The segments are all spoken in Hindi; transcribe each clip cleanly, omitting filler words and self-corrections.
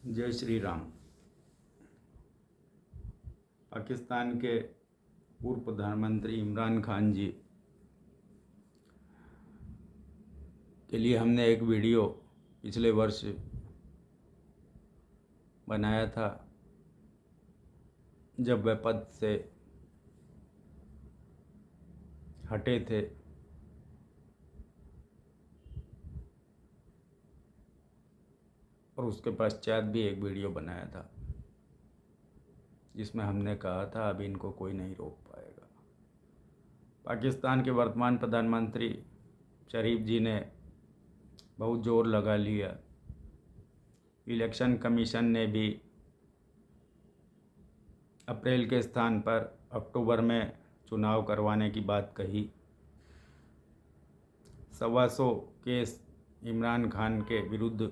जय श्री राम। पाकिस्तान के पूर्व प्रधानमंत्री इमरान खान जी के लिए हमने एक वीडियो पिछले वर्ष बनाया था, जब वह पद से हटे थे। और उसके पश्चात भी एक वीडियो बनाया था जिसमें हमने कहा था अब इनको कोई नहीं रोक पाएगा। पाकिस्तान के वर्तमान प्रधानमंत्री शरीफ जी ने बहुत जोर लगा लिया। इलेक्शन कमीशन ने भी अप्रैल के स्थान पर अक्टूबर में चुनाव करवाने की बात कही। 125 केस इमरान खान के विरुद्ध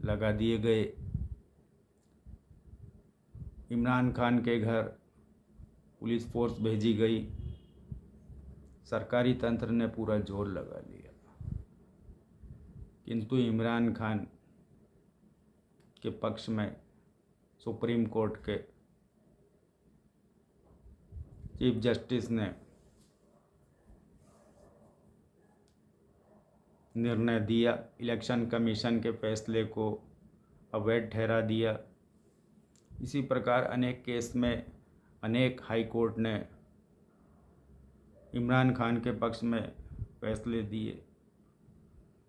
लगा दिए गए। इमरान खान के घर पुलिस फोर्स भेजी गई। सरकारी तंत्र ने पूरा जोर लगा लिया, किंतु इमरान खान के पक्ष में सुप्रीम कोर्ट के चीफ जस्टिस ने निर्णय दिया, इलेक्शन कमीशन के फैसले को अवैध ठहरा दिया। इसी प्रकार अनेक केस में अनेक हाई कोर्ट ने इमरान खान के पक्ष में फैसले दिए।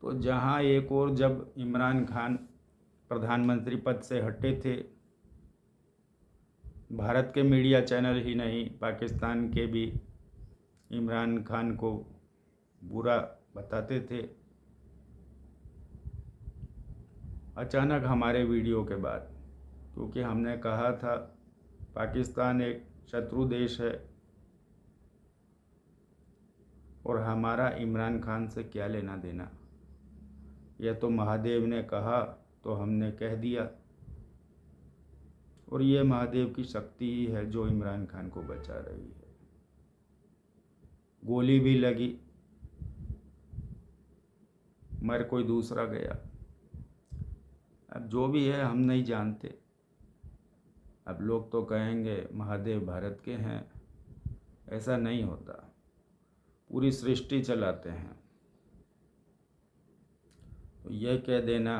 तो जहां एक और जब इमरान खान प्रधानमंत्री पद से हटे थे, भारत के मीडिया चैनल ही नहीं पाकिस्तान के भी इमरान खान को बुरा बताते थे। अचानक हमारे वीडियो के बाद, क्योंकि हमने कहा था पाकिस्तान एक शत्रु देश है और हमारा इमरान खान से क्या लेना देना, यह तो महादेव ने कहा तो हमने कह दिया। और ये महादेव की शक्ति ही है जो इमरान खान को बचा रही है। गोली भी लगी, मर कोई दूसरा गया। अब जो भी है हम नहीं जानते। अब लोग तो कहेंगे महादेव भारत के हैं, ऐसा नहीं होता, पूरी सृष्टि चलाते हैं। तो यह कह देना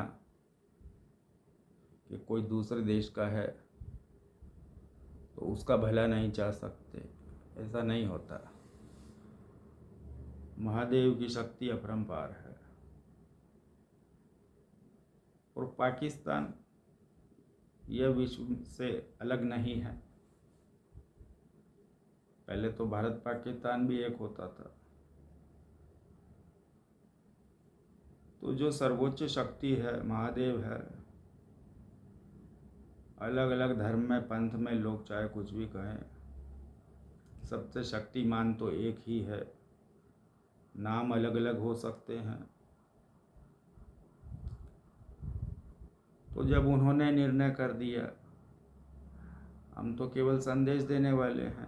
कि कोई दूसरे देश का है तो उसका भला नहीं चाह सकते, ऐसा नहीं होता। महादेव की शक्ति अपरंपार है। और पाकिस्तान यह विश्व से अलग नहीं है। पहले तो भारत पाकिस्तान भी एक होता था। तो जो सर्वोच्च शक्ति है महादेव है। अलग अलग धर्म में पंथ में लोग चाहे कुछ भी कहें, सबसे शक्तिमान तो एक ही है। नाम अलग अलग हो सकते हैं। तो जब उन्होंने निर्णय कर दिया, हम तो केवल संदेश देने वाले हैं।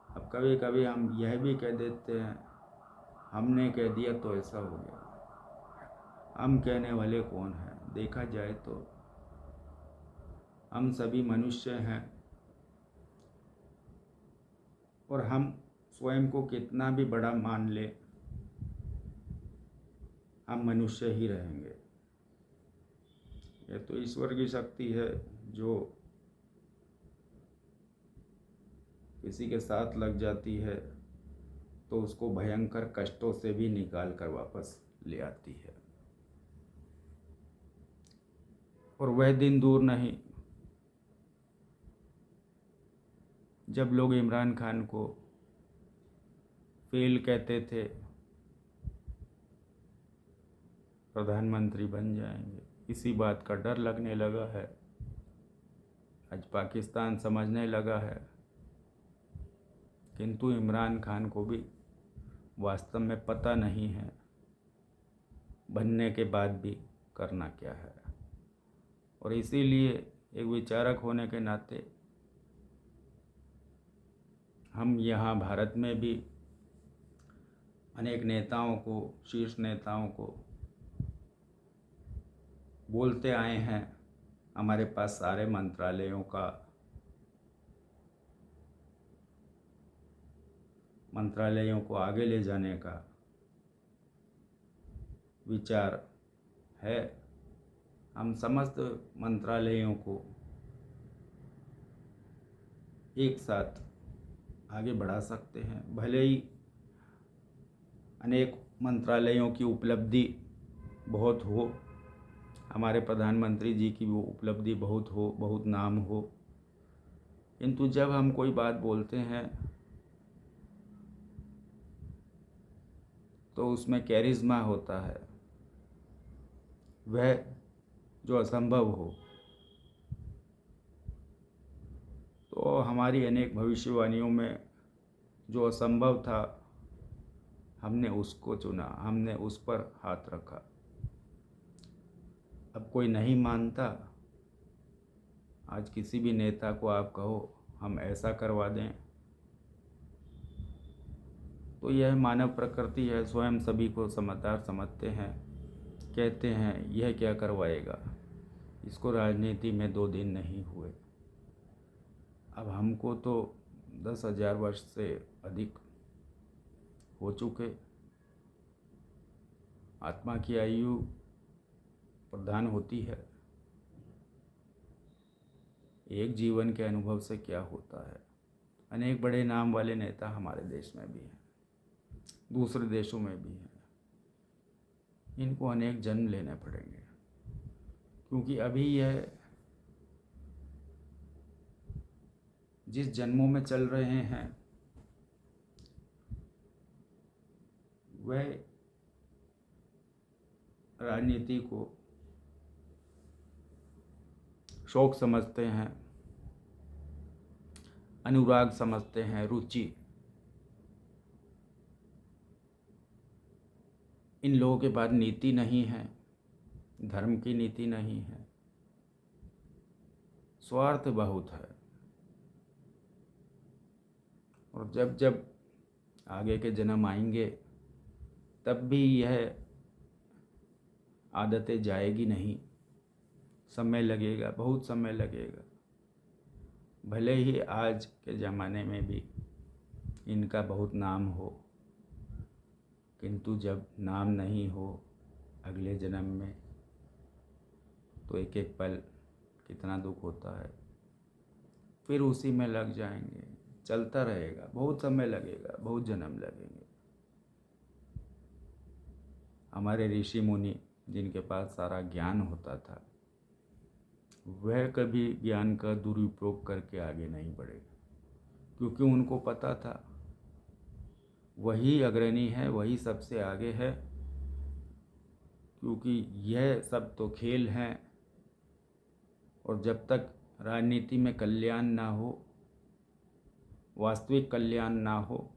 अब कभी कभी हम यह भी कह देते हैं हमने कह दिया तो ऐसा हो गया। हम कहने वाले कौन हैं? देखा जाए तो हम सभी मनुष्य हैं और हम स्वयं को कितना भी बड़ा मान ले, हम मनुष्य ही रहेंगे। यह तो ईश्वर की शक्ति है जो किसी के साथ लग जाती है तो उसको भयंकर कष्टों से भी निकाल कर वापस ले आती है। और वह दिन दूर नहीं जब लोग इमरान खान को फेल कहते थे, प्रधानमंत्री बन जाएंगे। इसी बात का डर लगने लगा है। आज पाकिस्तान समझने लगा है, किंतु इमरान खान को भी वास्तव में पता नहीं है बनने के बाद भी करना क्या है। और इसीलिए एक विचारक होने के नाते हम यहाँ भारत में भी अनेक नेताओं को, शीर्ष नेताओं को बोलते आए हैं हमारे पास सारे मंत्रालयों को आगे ले जाने का विचार है। हम समस्त मंत्रालयों को एक साथ आगे बढ़ा सकते हैं। भले ही अनेक मंत्रालयों की उपलब्धि बहुत हो, हमारे प्रधानमंत्री जी की वो उपलब्धि बहुत हो, बहुत नाम हो, किंतु जब हम कोई बात बोलते हैं तो उसमें कैरिज्मा होता है, वह जो असंभव हो। तो हमारी अनेक भविष्यवाणियों में जो असंभव था, हमने उसको चुना, हमने उस पर हाथ रखा। अब कोई नहीं मानता, आज किसी भी नेता को आप कहो हम ऐसा करवा दें, तो यह मानव प्रकृति है, स्वयं सभी को समझदार समझते हैं, कहते हैं यह क्या करवाएगा, इसको राजनीति में 2 दिन नहीं हुए। अब हमको तो 10,000 वर्ष से अधिक हो चुके। आत्मा की आयु प्रदान होती है, एक जीवन के अनुभव से क्या होता है। अनेक बड़े नाम वाले नेता हमारे देश में भी हैं, दूसरे देशों में भी हैं। इनको अनेक जन्म लेने पड़ेंगे, क्योंकि अभी यह जिस जन्मों में चल रहे हैं वह राजनीति को शौक समझते हैं, अनुराग समझते हैं, रुचि। इन लोगों के पास नीति नहीं है, धर्म की नीति नहीं है, स्वार्थ बहुत है। और जब जब आगे के जन्म आएंगे तब भी यह आदतें जाएगी नहीं, समय लगेगा, बहुत समय लगेगा। भले ही आज के ज़माने में भी इनका बहुत नाम हो, किंतु जब नाम नहीं हो अगले जन्म में, तो एक एक पल कितना दुख होता है। फिर उसी में लग जाएंगे, चलता रहेगा, बहुत समय लगेगा, बहुत जन्म लगेंगे। हमारे ऋषि मुनि जिनके पास सारा ज्ञान होता था, वह कभी ज्ञान का दुरुपयोग करके आगे नहीं बढ़े, क्योंकि उनको पता था वही अग्रणी है, वही सबसे आगे है। क्योंकि यह सब तो खेल हैं, और जब तक राजनीति में कल्याण ना हो, वास्तविक कल्याण ना हो,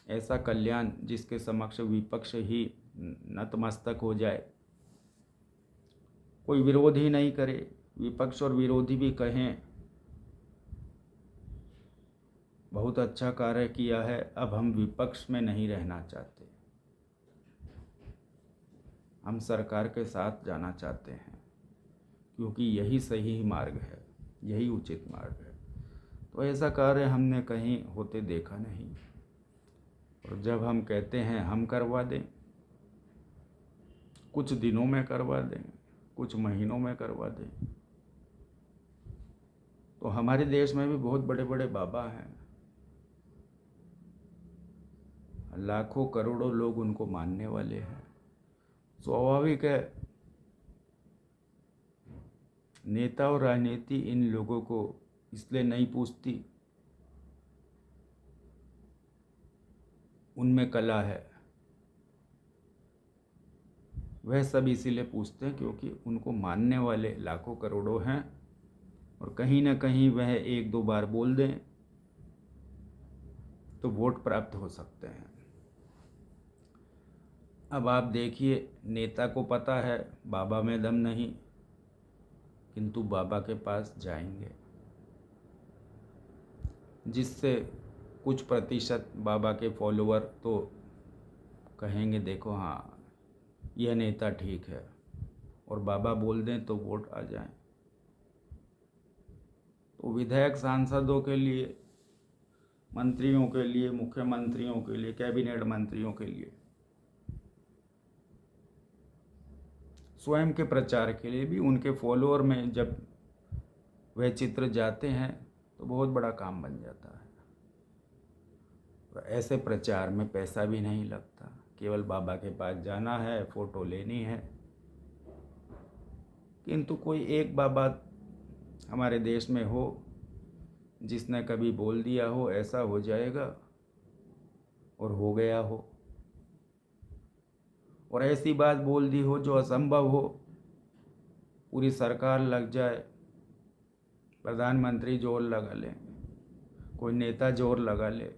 ऐसा कल्याण जिसके समक्ष विपक्ष ही नतमस्तक हो जाए, कोई विरोध ही नहीं करे, विपक्ष और विरोधी भी कहें बहुत अच्छा कार्य किया है, अब हम विपक्ष में नहीं रहना चाहते, हम सरकार के साथ जाना चाहते हैं, क्योंकि यही सही मार्ग है, यही उचित मार्ग है। तो ऐसा कार्य हमने कहीं होते देखा नहीं। और जब हम कहते हैं हम करवा दें, कुछ दिनों में करवा दें, कुछ महीनों में करवा दें, तो हमारे देश में भी बहुत बड़े बड़े बाबा हैं, लाखों करोड़ों लोग उनको मानने वाले हैं। स्वाभाविक है, नेता और राजनीति इन लोगों को इसलिए नहीं पूछती, उनमें कला है, वह सब इसीलिए पूछते हैं क्योंकि उनको मानने वाले लाखों करोड़ों हैं, और कहीं ना कहीं वह 1-2 बार बोल दें तो वोट प्राप्त हो सकते हैं। अब आप देखिए, नेता को पता है बाबा में दम नहीं, किंतु बाबा के पास जाएंगे, जिससे कुछ प्रतिशत बाबा के फॉलोअर तो कहेंगे देखो हाँ यह नेता ठीक है, और बाबा बोल दें तो वोट आ जाए। तो विधायक सांसदों के लिए, मंत्रियों के लिए, मुख्यमंत्रियों के लिए, कैबिनेट मंत्रियों के लिए, स्वयं के प्रचार के लिए भी उनके फॉलोअर में जब वह चित्र जाते हैं तो बहुत बड़ा काम बन जाता है। तो ऐसे प्रचार में पैसा भी नहीं लगता, केवल बाबा के पास जाना है, फोटो लेनी है। किंतु कोई एक बाबा हमारे देश में हो जिसने कभी बोल दिया हो ऐसा हो जाएगा और हो गया हो, और ऐसी बात बोल दी हो जो असंभव हो, पूरी सरकार लग जाए, प्रधानमंत्री जोर लगा ले, कोई नेता जोर लगा ले,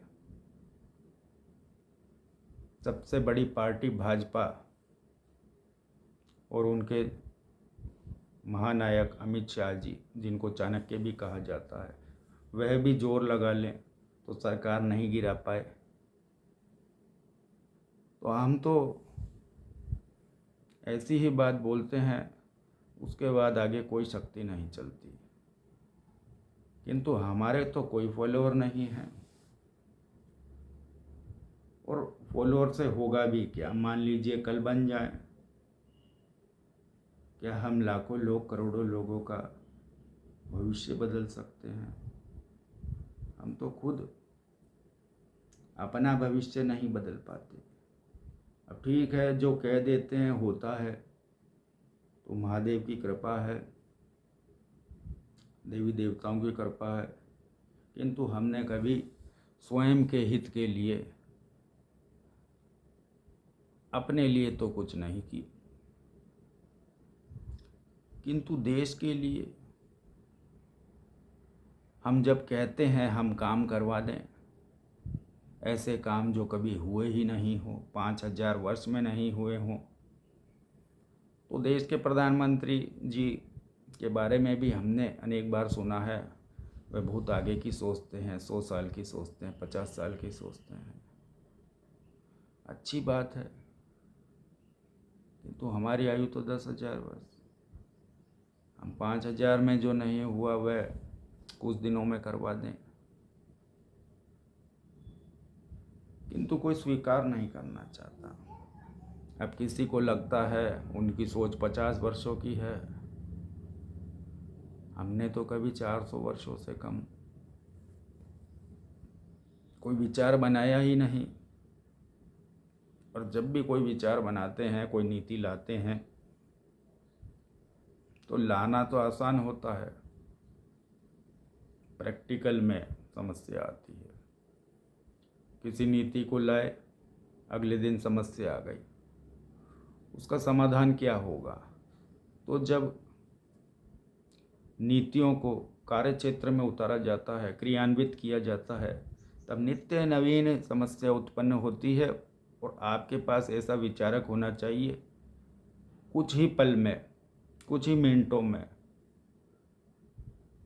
सबसे बड़ी पार्टी भाजपा और उनके महानायक अमित शाह जी, जिनको चाणक्य भी कहा जाता है, वह भी जोर लगा लें तो सरकार नहीं गिरा पाए। तो हम तो ऐसी ही बात बोलते हैं, उसके बाद आगे कोई शक्ति नहीं चलती। किंतु हमारे तो कोई फॉलोअर नहीं है, और फॉलोअर से होगा भी क्या? मान लीजिए कल बन जाए, क्या हम लाखों लोग, करोड़ों लोगों का भविष्य बदल सकते हैं? हम तो खुद अपना भविष्य नहीं बदल पाते। अब ठीक है, जो कह देते हैं होता है, तो महादेव की कृपा है, देवी देवताओं की कृपा है। किंतु हमने कभी स्वयं के हित के लिए, अपने लिए तो कुछ नहीं की, किंतु देश के लिए हम जब कहते हैं हम काम करवा दें, ऐसे काम जो कभी हुए ही नहीं हो, 5000 वर्ष में नहीं हुए हों, तो देश के प्रधानमंत्री जी के बारे में भी हमने अनेक बार सुना है, वे बहुत आगे की सोचते हैं, 100 साल की सोचते हैं, 50 साल की सोचते हैं। अच्छी बात है, किंतु हमारी आयु तो 10,000 वर्ष। हम 5000 में जो नहीं हुआ वह कुछ दिनों में करवा दें, किंतु कोई स्वीकार नहीं करना चाहता। अब किसी को लगता है उनकी सोच 50 वर्षों की है, हमने तो कभी 400 वर्षों से कम कोई विचार बनाया ही नहीं। और जब भी कोई विचार बनाते हैं, कोई नीति लाते हैं, तो लाना तो आसान होता है, प्रैक्टिकल में समस्या आती है। किसी नीति को लाए, अगले दिन समस्या आ गई, उसका समाधान क्या होगा? तो जब नीतियों को कार्यक्षेत्र में उतारा जाता है, क्रियान्वित किया जाता है, तब नित्य नवीन समस्या उत्पन्न होती है। और आपके पास ऐसा विचारक होना चाहिए, कुछ ही पल में, कुछ ही मिनटों में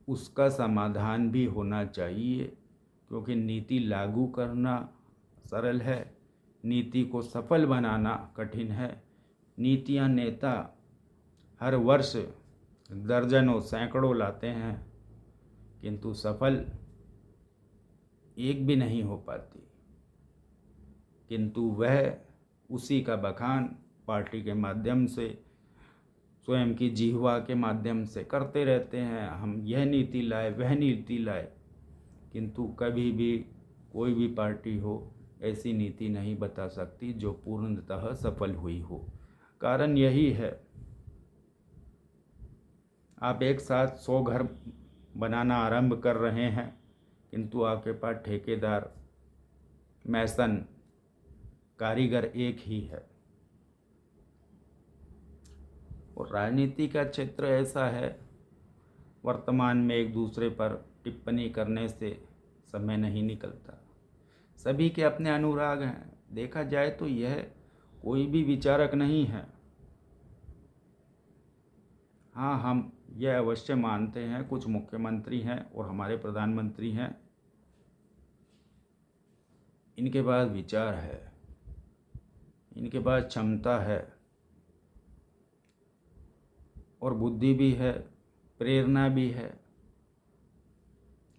उसका समाधान भी होना चाहिए, क्योंकि नीति लागू करना सरल है, नीति को सफल बनाना कठिन है। नीतियाँ नेता हर वर्ष दर्जनों, सैकड़ों लाते हैं, किंतु सफल एक भी नहीं हो पाती। किंतु वह उसी का बखान पार्टी के माध्यम से, स्वयं की जिह्वा के माध्यम से करते रहते हैं, हम यह नीति लाए, वह नीति लाए, किंतु कभी भी कोई भी पार्टी हो ऐसी नीति नहीं बता सकती जो पूर्णतः सफल हुई हो। कारण यही है, आप एक साथ 100 घर बनाना आरंभ कर रहे हैं, किंतु आपके पास ठेकेदार, मैसन, कारीगर एक ही है। और राजनीति का क्षेत्र ऐसा है, वर्तमान में एक दूसरे पर टिप्पणी करने से समय नहीं निकलता। सभी के अपने अनुराग हैं। देखा जाए तो यह कोई भी विचारक नहीं है। हाँ, हम यह अवश्य मानते हैं, कुछ मुख्यमंत्री हैं और हमारे प्रधानमंत्री हैं, इनके पास विचार है, इनके पास क्षमता है, और बुद्धि भी है, प्रेरणा भी है,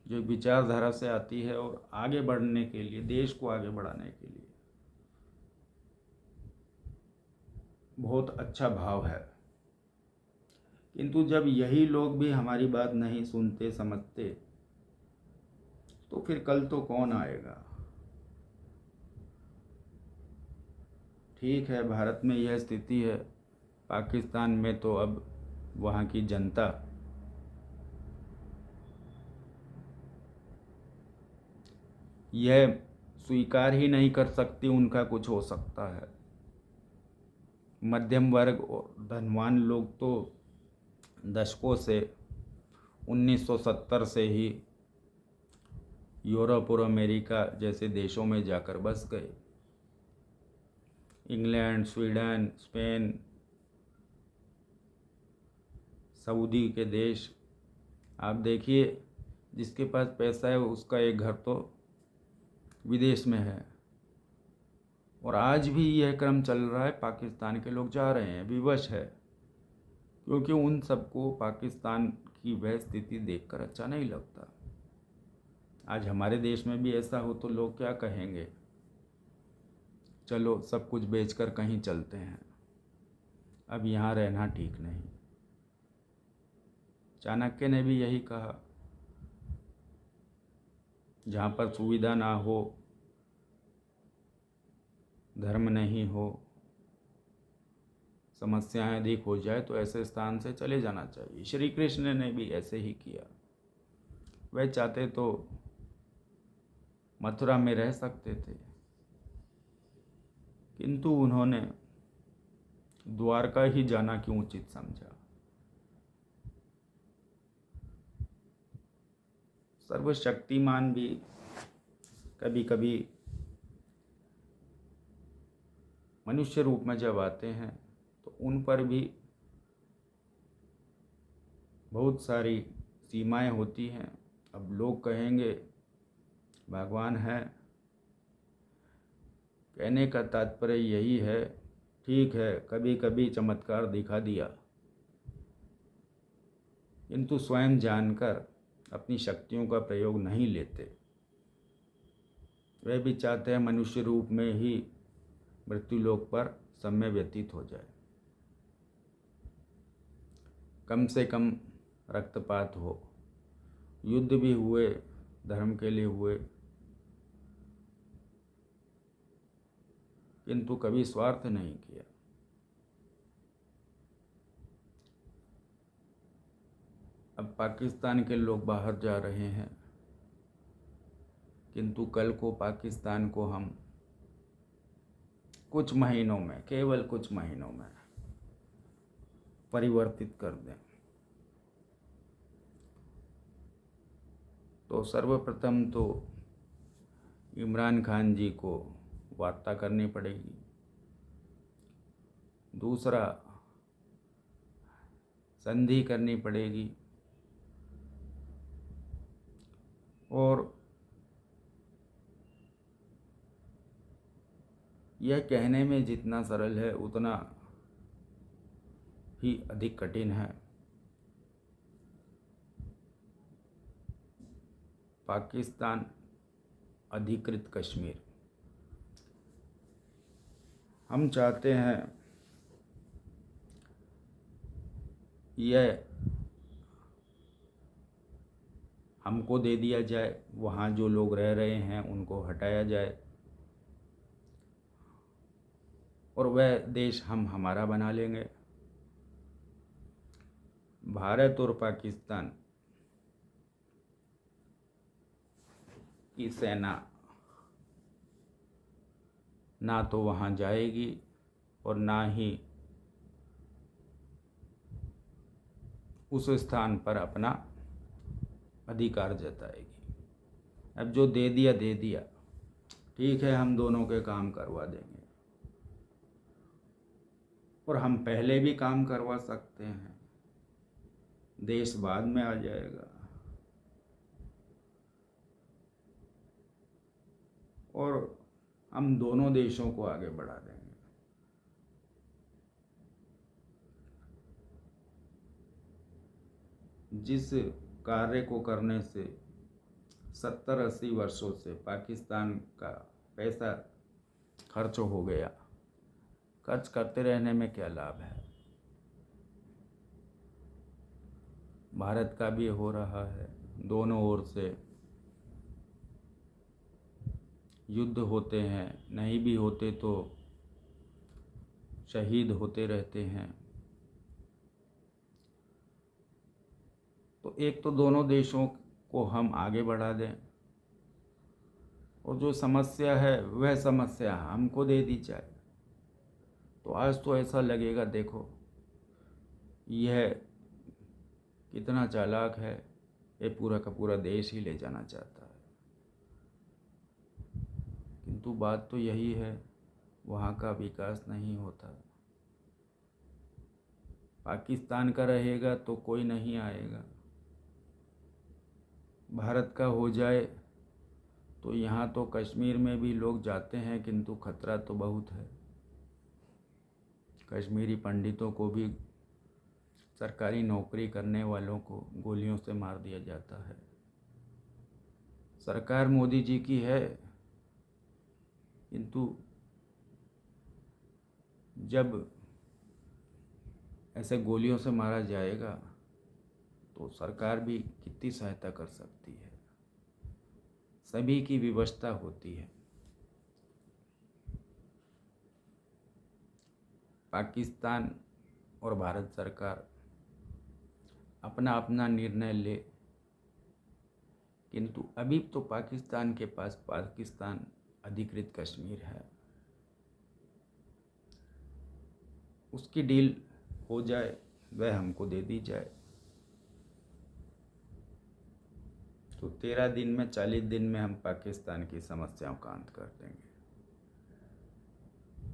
जो विचारधारा से आती है और आगे बढ़ने के लिए, देश को आगे बढ़ाने के लिए बहुत अच्छा भाव है। किंतु जब यही लोग भी हमारी बात नहीं सुनते समझते, तो फिर कल तो कौन आएगा। ठीक है, भारत में यह स्थिति है, पाकिस्तान में तो अब वहाँ की जनता यह स्वीकार ही नहीं कर सकती उनका कुछ हो सकता है। मध्यम वर्ग और धनवान लोग तो दशकों से 1970 से ही यूरोप और अमेरिका जैसे देशों में जाकर बस गए। इंग्लैंड, स्वीडन, स्पेन, सऊदी के देश, आप देखिए, जिसके पास पैसा है उसका एक घर तो विदेश में है। और आज भी यह क्रम चल रहा है, पाकिस्तान के लोग जा रहे हैं, विवश है, क्योंकि उन सबको पाकिस्तान की वह स्थिति देखकर अच्छा नहीं लगता। आज हमारे देश में भी ऐसा हो तो लोग क्या कहेंगे, चलो सब कुछ बेचकर कहीं चलते हैं, अब यहाँ रहना ठीक नहीं। चाणक्य ने भी यही कहा, जहाँ पर सुविधा ना हो, धर्म नहीं हो, समस्याएं अधिक हो जाए, तो ऐसे स्थान से चले जाना चाहिए। श्री कृष्ण ने भी ऐसे ही किया। वह चाहते तो मथुरा में रह सकते थे, किंतु उन्होंने द्वारका ही जाना क्यों उचित समझा। सर्वशक्तिमान भी कभी कभी मनुष्य रूप में जब आते हैं तो उन पर भी बहुत सारी सीमाएं होती हैं। अब लोग कहेंगे भगवान है, कहने का तात्पर्य यही है, ठीक है कभी कभी चमत्कार दिखा दिया, किंतु स्वयं जानकर अपनी शक्तियों का प्रयोग नहीं लेते। वे भी चाहते हैं मनुष्य रूप में ही मृत्युलोक पर समय व्यतीत हो जाए, कम से कम रक्तपात हो, युद्ध भी हुए, धर्म के लिए हुए, किंतु कभी स्वार्थ नहीं किया। अब पाकिस्तान के लोग बाहर जा रहे हैं, किंतु कल को पाकिस्तान को हम कुछ महीनों में, केवल कुछ महीनों में परिवर्तित कर दें, तो सर्वप्रथम तो इमरान खान जी को वार्ता करनी पड़ेगी। दूसरा, संधि करनी पड़ेगी। और यह कहने में जितना सरल है उतना ही अधिक कठिन है। पाकिस्तान अधिकृत कश्मीर, हम चाहते हैं यह हमको दे दिया जाए, वहाँ जो लोग रह रहे हैं उनको हटाया जाए और वह देश हम हमारा बना लेंगे। भारत और पाकिस्तान की सेना ना तो वहाँ जाएगी और ना ही उस स्थान पर अपना अधिकार जताएगी। अब जो दे दिया दे दिया, ठीक है, हम दोनों के काम करवा देंगे, और हम पहले भी काम करवा सकते हैं, देश बाद में आ जाएगा और हम दोनों देशों को आगे बढ़ा देंगे। जिस कार्य को करने से 70-80 वर्षों से पाकिस्तान का पैसा खर्च हो गया, खर्च करते रहने में क्या लाभ है। भारत का भी हो रहा है, दोनों ओर से युद्ध होते हैं, नहीं भी होते तो शहीद होते रहते हैं। तो एक तो दोनों देशों को हम आगे बढ़ा दें और जो समस्या है वह समस्या हमको दे दी जाए। तो आज तो ऐसा लगेगा, देखो यह कितना चालाक है, ये पूरा का पूरा देश ही ले जाना चाहता है। किंतु बात तो यही है, वहाँ का विकास नहीं होता। पाकिस्तान का रहेगा तो कोई नहीं आएगा, भारत का हो जाए तो यहाँ तो कश्मीर में भी लोग जाते हैं, किंतु खतरा तो बहुत है। कश्मीरी पंडितों को भी, सरकारी नौकरी करने वालों को गोलियों से मार दिया जाता है। सरकार मोदी जी की है, किंतु जब ऐसे गोलियों से मारा जाएगा तो सरकार भी कितनी सहायता कर सकती है। सभी की विवशता होती है। पाकिस्तान और भारत सरकार अपना अपना निर्णय ले, किंतु अभी तो पाकिस्तान के पास पाकिस्तान अधिकृत कश्मीर है, उसकी डील हो जाए, वह हमको दे दी जाए तो 13 दिन में 40 दिन में हम पाकिस्तान की समस्याओं का अंत कर देंगे।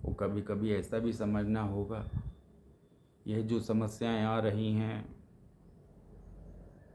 वो कभी कभी ऐसा भी समझना होगा, यह जो समस्याएं आ रही हैं